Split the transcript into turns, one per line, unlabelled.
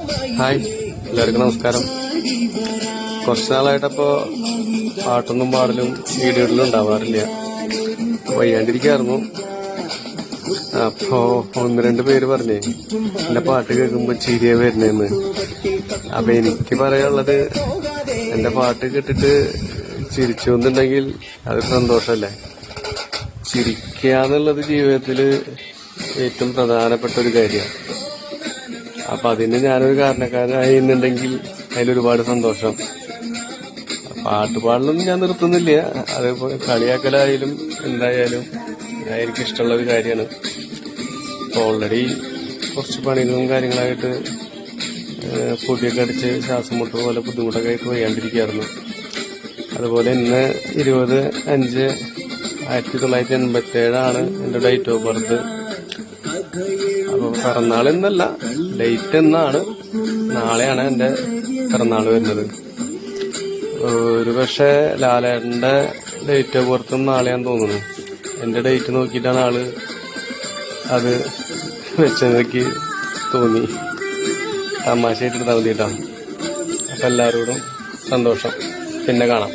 Hi, എല്ലാവർക്കും നമസ്കാരം. കുറച്ച് നാളായിട്ടപ്പോ പാട്ടൊന്നും പാടലും വീഡിയോയിലും ഉണ്ടാവാറില്ല. വയ്യാണ്ടിരിക്കായിരുന്നു. അപ്പോ 1-2 പേര് പറഞ്ഞേ എന്റെ പാട്ട് കേൾക്കുമ്പോ ചിരിയ വരുന്നേന്ന്. അപ്പൊ എനിക്ക് പറയാനുള്ളത്, എന്റെ പാട്ട് കേട്ടിട്ട് ചിരിച്ചു എന്നുണ്ടെങ്കിൽ അത് സന്തോഷല്ലേ. ചിരിക്കാന്നുള്ളത് ജീവിതത്തില് ഏറ്റവും പ്രധാനപ്പെട്ട ഒരു കാര്യമാണ്. അപ്പൊ അതിന് ഞാനൊരു കാരണക്കാരനായി എന്നുണ്ടെങ്കിൽ അതിലൊരുപാട് സന്തോഷം. പാട്ട് പാടലൊന്നും ഞാൻ നിർത്തുന്നില്ല. അത് കളിയാക്കലായാലും എന്തായാലും എനിക്കിഷ്ടമുള്ള ഒരു കാര്യമാണ്. ഓൾറെഡി കുറച്ച് പണികളും കാര്യങ്ങളായിട്ട് പൊടിയൊക്കെ അടിച്ച് ശ്വാസം മുട്ട് പോലെ ബുദ്ധിമുട്ടൊക്കെ ആയിട്ട് വയ്യാണ്ടിരിക്കുകയായിരുന്നു. അതുപോലെ ഇന്ന് 20/5/1987 എന്റെ ഡേറ്റ് ഓഫ് ബർത്ത്. അപ്പൊ പിറന്നാൾ എന്നല്ല, ഡേറ്റ് എന്നാണ്. നാളെയാണ് എന്റെ പിറന്നാൾ വരുന്നത്. ഒരു പക്ഷെ ലാലേട്ടന്റെ ഡേറ്റ് ഓഫ് ബർത്തും നാളെയാന്ന് തോന്നുന്നു. എന്റെ ഡേറ്റ് നോക്കിയിട്ടാണ് ആള് അത് വെച്ചെന്നൊക്കെ തോന്നി. തമാശയായിട്ട് എടുത്താൽ മതിയിട്ടാണ്. അപ്പൊ എല്ലാവരോടും സന്തോഷം. പിന്നെ കാണാം.